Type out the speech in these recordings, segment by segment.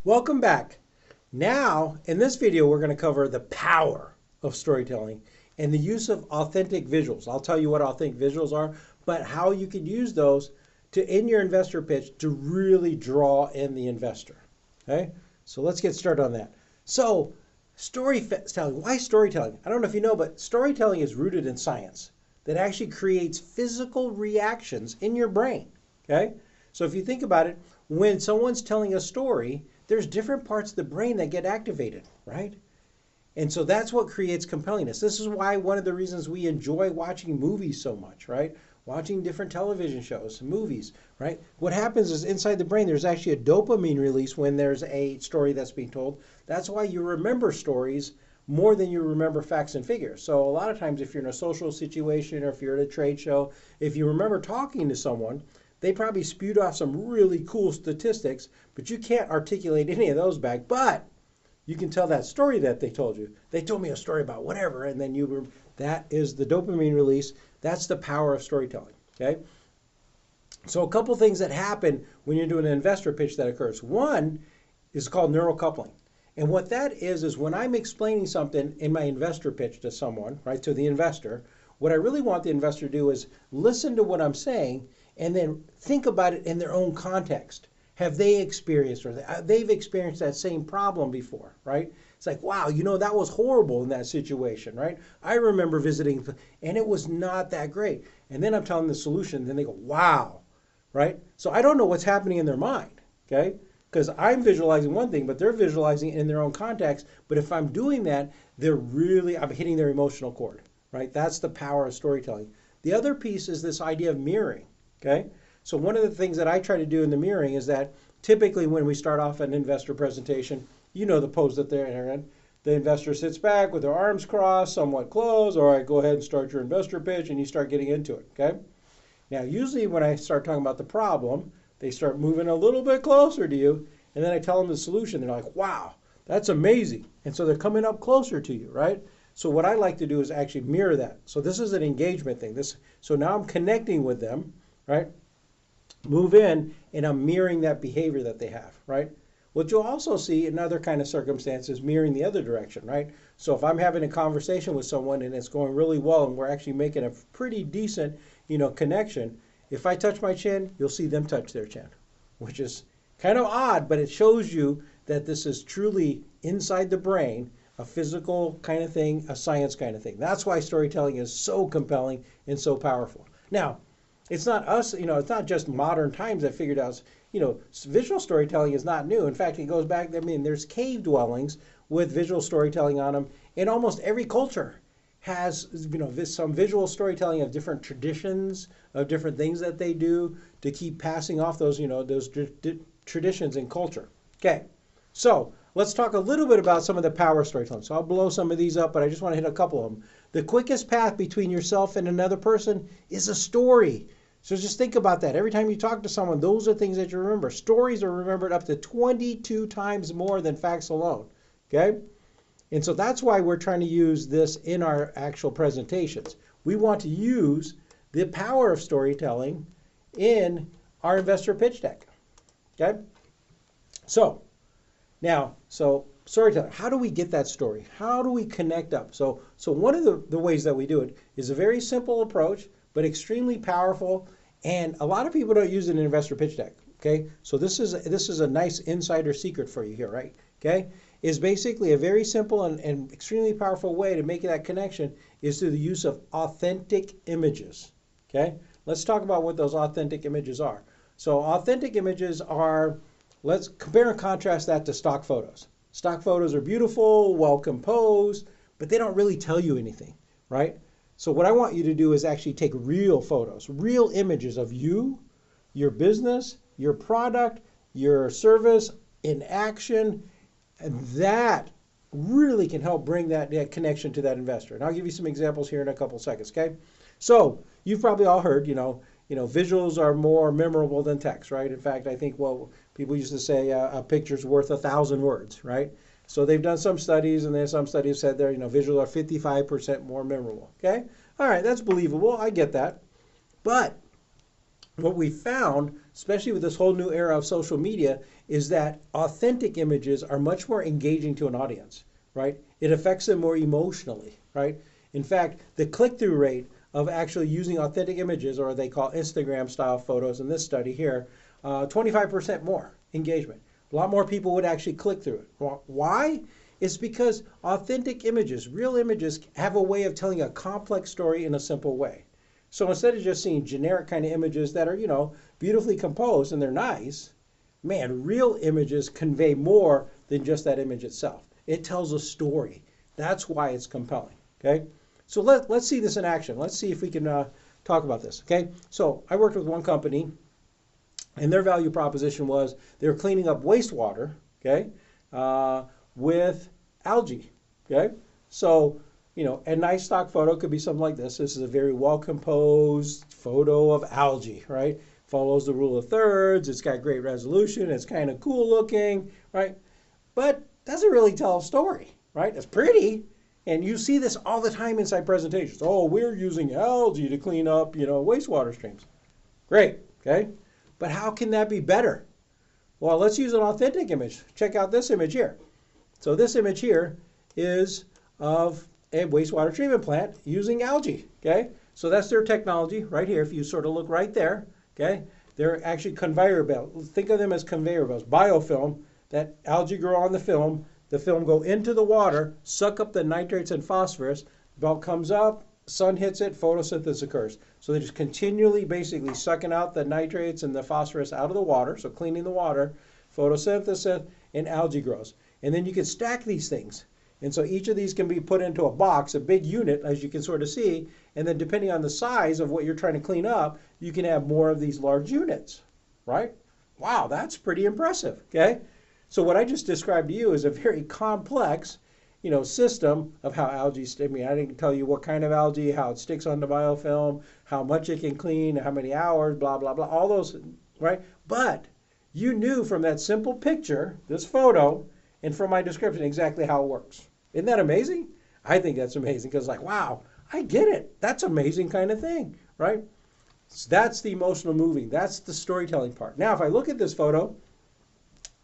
Welcome back. Now, in this video, we're going to cover the power of storytelling and the use of authentic visuals. I'll tell you what authentic visuals are, but how you can use those in your investor pitch to really draw in the investor. Okay, so let's get started on that. So, storytelling. Why storytelling? I don't know if you know, but storytelling is rooted in science that actually creates physical reactions in your brain. Okay, so if you think about it, when someone's telling a story, there's different parts of the brain that get activated, right? And so that's what creates compellingness. This is why one of the reasons we enjoy watching movies so much, right? Watching different television shows, movies, right? What happens is inside the brain, there's actually a dopamine release when there's a story that's being told. That's why you remember stories more than you remember facts and figures. So a lot of times if you're in a social situation or if you're at a trade show, if you remember talking to someone, they probably spewed off some really cool statistics, but you can't articulate any of those back. But you can tell that story that they told you. They told me a story about whatever, and then that is the dopamine release. That's the power of storytelling. Okay. So a couple things that happen when you're doing an investor pitch that occurs. One is called neural coupling. And what that is when I'm explaining something in my investor pitch to someone, right, to the investor, what I really want the investor to do is listen to what I'm saying and then think about it in their own context. Have they experienced or they've experienced that same problem before, right? It's like, wow, that was horrible in that situation, right? I remember visiting and it was not that great. And then I'm telling the solution, then they go, wow, right? So I don't know what's happening in their mind, okay? Because I'm visualizing one thing, but they're visualizing it in their own context. But if I'm doing that, I'm hitting their emotional chord, right? That's the power of storytelling. The other piece is this idea of mirroring. Okay, so one of the things that I try to do in the mirroring is that typically when we start off an investor presentation, the pose that they're in. The investor sits back with their arms crossed, somewhat closed. All right, go ahead and start your investor pitch, and you start getting into it. Okay. Now, usually when I start talking about the problem, they start moving a little bit closer to you, and then I tell them the solution. They're like, "Wow, that's amazing!" And so they're coming up closer to you, right? So what I like to do is actually mirror that. So this is an engagement thing. So now I'm connecting with them. Right? Move in, and I'm mirroring that behavior that they have, right? What you'll also see in other kind of circumstances, mirroring the other direction, right? So if I'm having a conversation with someone and it's going really well and we're actually making a pretty decent, connection, if I touch my chin, you'll see them touch their chin, which is kind of odd, but it shows you that this is truly inside the brain, a physical kind of thing, a science kind of thing. That's why storytelling is so compelling and so powerful. Now, it's not us, it's not just modern times that figured out, visual storytelling is not new. In fact, it goes back, there's cave dwellings with visual storytelling on them. And almost every culture has, some visual storytelling of different traditions, of different things that they do to keep passing off those, those traditions in culture. Okay, so let's talk a little bit about some of the power of storytelling. So I'll blow some of these up, but I just want to hit a couple of them. The quickest path between yourself and another person is a story. So just think about that. Every time you talk to someone, those are things that you remember. Stories are remembered up to 22 times more than facts alone. Okay? And so that's why we're trying to use this in our actual presentations. We want to use the power of storytelling in our investor pitch deck. Okay? So storytelling, how do we get that story? How do we connect up? So one of the ways that we do it is a very simple approach, but extremely powerful, and a lot of people don't use it in an investor pitch deck. Okay, so this is a nice insider secret for you here, right? Okay, is basically a very simple and extremely powerful way to make that connection is through the use of authentic images. Okay, let's talk about what those authentic images are. So authentic images are, let's compare and contrast that to stock photos. Stock photos are beautiful, well composed, but they don't really tell you anything, right? So what I want you to do is actually take real photos, real images of you, your business, your product, your service in action, and that really can help bring that connection to that investor. And I'll give you some examples here in a couple seconds, okay? So you've probably all heard, visuals are more memorable than text, right? In fact, I think, people used to say a picture's worth 1,000 words, right? So they've done some studies, and then some studies said there, visuals are 55% more memorable. Okay, all right, that's believable. I get that. But what we found especially with this whole new era of social media, is that authentic images are much more engaging to an audience, right? It affects them more emotionally, right? In fact, the click-through rate of actually using authentic images, or they call Instagram style photos in this study here, 25% more engagement. A lot more people would actually click through it. Why? It's because authentic images, real images, have a way of telling a complex story in a simple way. So instead of just seeing generic kind of images that are, beautifully composed and they're nice, man, real images convey more than just that image itself. It tells a story. That's why it's compelling, okay? So let's see this in action. Let's see if we can talk about this, okay? So I worked with one company, and their value proposition was they were cleaning up wastewater, okay, with algae, okay? So, a nice stock photo could be something like this. This is a very well-composed photo of algae, right? Follows the rule of thirds. It's got great resolution. It's kind of cool looking, right? But doesn't really tell a story, right? It's pretty. And you see this all the time inside presentations. Oh, we're using algae to clean up, wastewater streams. Great, okay? But how can that be better? Well, let's use an authentic image. Check out this image here. So this image here is of a wastewater treatment plant using algae, okay? So that's their technology right here. If you sort of look right there, okay? They're actually conveyor belts. Think of them as conveyor belts. Biofilm, that algae grow on the film go into the water, suck up the nitrates and phosphorus, belt comes up, sun hits it, photosynthesis occurs. So they're just continually basically sucking out the nitrates and the phosphorus out of the water, so cleaning the water, photosynthesis, and algae grows. And then you can stack these things. And so each of these can be put into a box, a big unit, as you can sort of see, and then depending on the size of what you're trying to clean up, you can have more of these large units, right? Wow, that's pretty impressive, okay? So what I just described to you is a very complex, system of how algae, I didn't tell you what kind of algae, how it sticks onto biofilm, how much it can clean, how many hours, blah, blah, blah, all those, right? But you knew from that simple picture, this photo, and from my description exactly how it works. Isn't that amazing? I think that's amazing because wow, I get it. That's amazing kind of thing, right? So that's the emotional moving. That's the storytelling part. Now, if I look at this photo,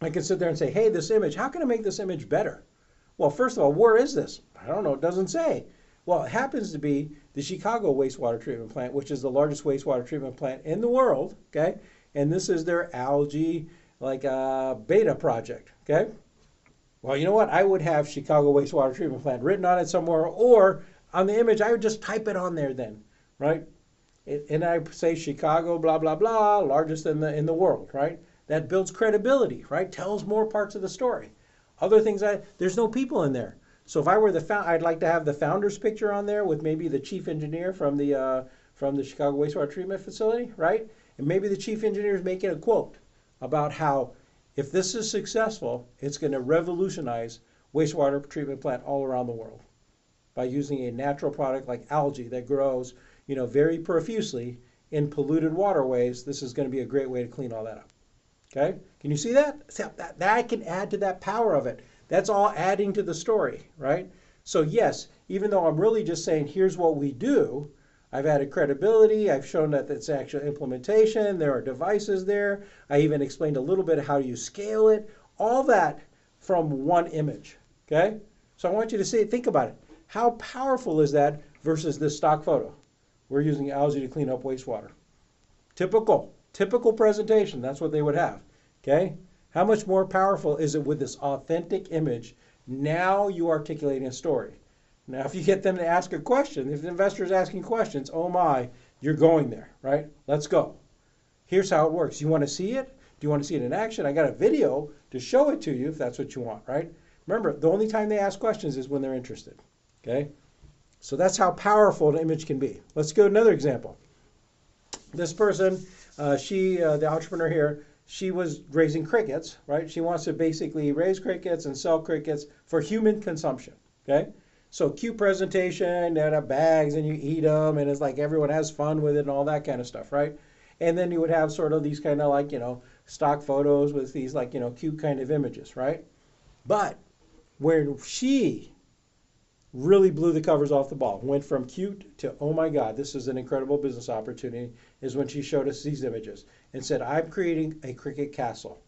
I can sit there and say, hey, this image, how can I make this image better? Well, first of all, where is this? I don't know. It doesn't say. Well, it happens to be the Chicago wastewater treatment plant, which is the largest wastewater treatment plant in the world, okay? And this is their algae, beta project, okay? Well, you know what? I would have Chicago wastewater treatment plant written on it somewhere, or on the image, I would just type it on there then, right? And I say Chicago, blah, blah, blah, largest in the world, right? That builds credibility, right? Tells more parts of the story. Other things, there's no people in there. So if I were I'd like to have the founder's picture on there with maybe the chief engineer from the Chicago wastewater treatment facility, right? And maybe the chief engineer is making a quote about how if this is successful, it's going to revolutionize wastewater treatment plant all around the world by using a natural product like algae that grows, very profusely in polluted waterways. This is going to be a great way to clean all that up. Okay, can you see that? That can add to that power of it. That's all adding to the story, right? So yes, even though I'm really just saying, here's what we do, I've added credibility. I've shown that it's actual implementation. There are devices there. I even explained a little bit of how you scale it. All that from one image, okay? So I want you to think about it. How powerful is that versus this stock photo? We're using algae to clean up wastewater. Typical presentation, that's what they would have, okay? How much more powerful is it with this authentic image? Now you articulating a story. Now, if you get them to ask a question, if the investor is asking questions, oh my, you're going there, right? Let's go. Here's how it works. You want to see it? Do you want to see it in action? I got a video to show it to you if that's what you want, right? Remember, the only time they ask questions is when they're interested, okay? So that's how powerful an image can be. Let's go to another example. This person, the entrepreneur here, she was raising crickets, right? She wants to basically raise crickets and sell crickets for human consumption, okay? So cute presentation, they have bags and you eat them and it's like everyone has fun with it and all that kind of stuff, right? And then you would have sort of these kind of stock photos with these cute kind of images, right? But where she really blew the covers off the ball. Went from cute to, oh my God, this is an incredible business opportunity, is when she showed us these images and said, I'm creating a cricket castle.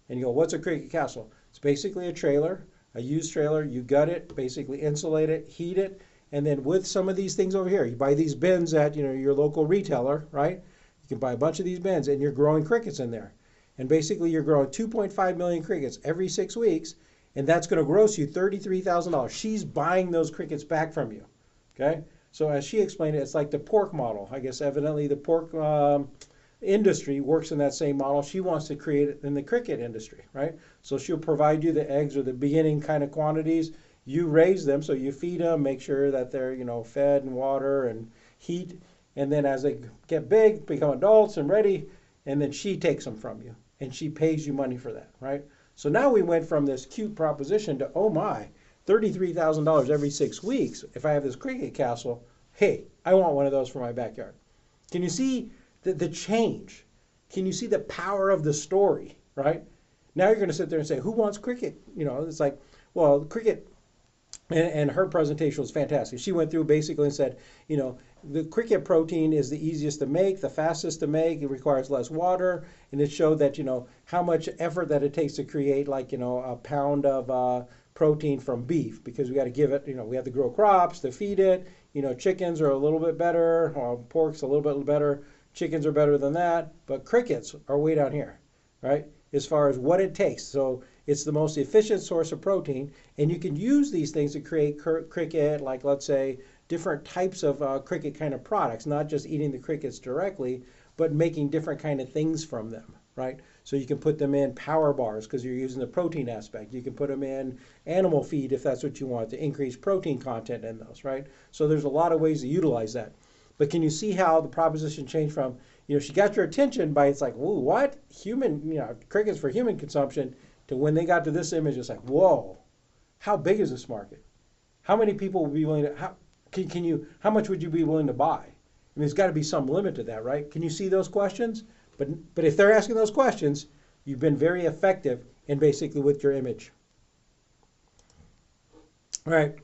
And you go, what's a cricket castle? It's basically a trailer, a used trailer. You gut it, basically insulate it, heat it, and then with some of these things over here, you buy these bins at your local retailer, right? You can buy a bunch of these bins, and you're growing crickets in there. And basically, you're growing 2.5 million crickets every 6 weeks, and that's going to gross you $33,000. She's buying those crickets back from you, okay? So as she explained it, it's like the pork model. I guess evidently the pork industry works in that same model. She wants to create it in the cricket industry, right? So she'll provide you the eggs or the beginning kind of quantities. You raise them, so you feed them, make sure that they're fed and water and heat, and then as they get big, become adults and ready, and then she takes them from you, and she pays you money for that, right? So now we went from this cute proposition to, oh my, $33,000 every 6 weeks. If I have this cricket castle, hey, I want one of those for my backyard. Can you see the change? Can you see the power of the story, right? Now you're going to sit there and say, who wants cricket? It's like, well, cricket, and her presentation was fantastic. She went through basically and said, the cricket protein is the easiest to make, the fastest to make, it requires less water, and it showed that, how much effort that it takes to create a pound of protein from beef, because we got to give it, we have to grow crops to feed it. Chickens are a little bit better, pork's a little bit better, chickens are better than that, but crickets are way down here, right? As far as what it takes. So it's the most efficient source of protein, and you can use these things to create cricket, like let's say different types of cricket kind of products, not just eating the crickets directly, but making different kind of things from them, right? So you can put them in power bars because you're using the protein aspect. You can put them in animal feed if that's what you want to increase protein content in those, right? So there's a lot of ways to utilize that. But can you see how the proposition changed from, she got your attention by, it's like, whoa, what? Crickets for human consumption, to when they got to this image, it's like, whoa, how big is this market? How many people would be willing to, how much would you be willing to buy? I mean, there's got to be some limit to that, right? Can you see those questions? But if they're asking those questions, you've been very effective in basically with your image. All right.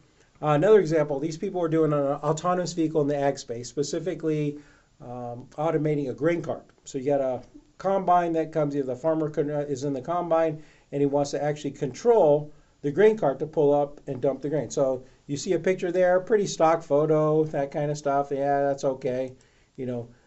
Another example, these people are doing an autonomous vehicle in the ag space, specifically automating a grain cart. So you got a combine that comes, the farmer is in the combine, and he wants to actually control the grain cart to pull up and dump the grain. So you see a picture there, pretty stock photo, that kind of stuff. Yeah, that's okay.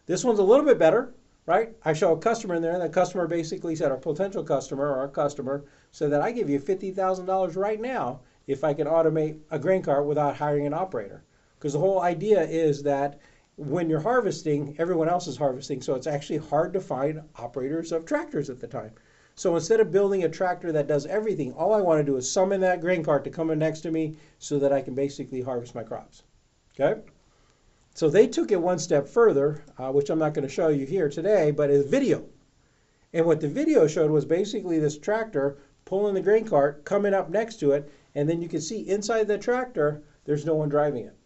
This one's a little bit better, right? I show a customer in there, and the customer basically said, our potential customer or our customer said that I give you $50,000 right now if I can automate a grain cart without hiring an operator. Because the whole idea is that when you're harvesting, everyone else is harvesting, so it's actually hard to find operators of tractors at the time. So instead of building a tractor that does everything, all I want to do is summon that grain cart to come in next to me so that I can basically harvest my crops. Okay? So they took it one step further, which I'm not going to show you here today, but it's video. And what the video showed was basically this tractor pulling the grain cart, coming up next to it, and then you can see inside the tractor, there's no one driving it,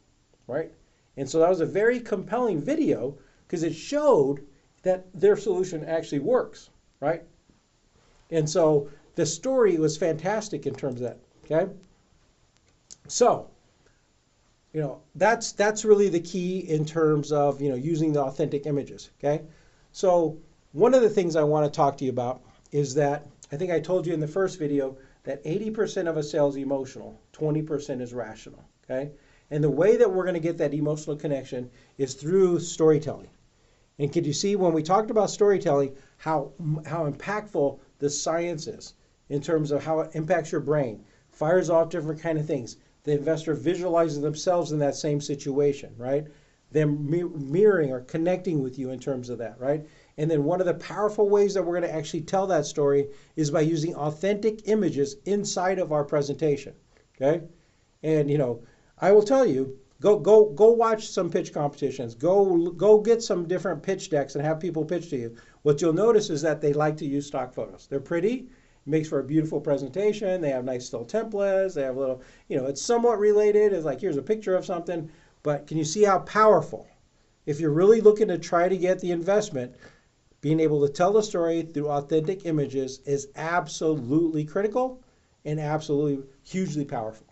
right? And so that was a very compelling video because it showed that their solution actually works, right? And so the story was fantastic in terms of that, okay? So, that's really the key in terms of, using the authentic images, okay? So one of the things I want to talk to you about is that, I think I told you in the first video, that 80% of a sale is emotional, 20% is rational, okay? And the way that we're going to get that emotional connection is through storytelling. And could you see when we talked about storytelling, how impactful the science is in terms of how it impacts your brain, fires off different kind of things. The investor visualizes themselves in that same situation, right? Them mirroring or connecting with you in terms of that, right? And then one of the powerful ways that we're going to actually tell that story is by using authentic images inside of our presentation, okay? And, I will tell you, go watch some pitch competitions. Go get some different pitch decks and have people pitch to you. What you'll notice is that they like to use stock photos. They're pretty. It makes for a beautiful presentation. They have nice still templates. They have little, it's somewhat related. It's like, here's a picture of something. But can you see how powerful? If you're really looking to try to get the investment, being able to tell the story through authentic images is absolutely critical and absolutely hugely powerful.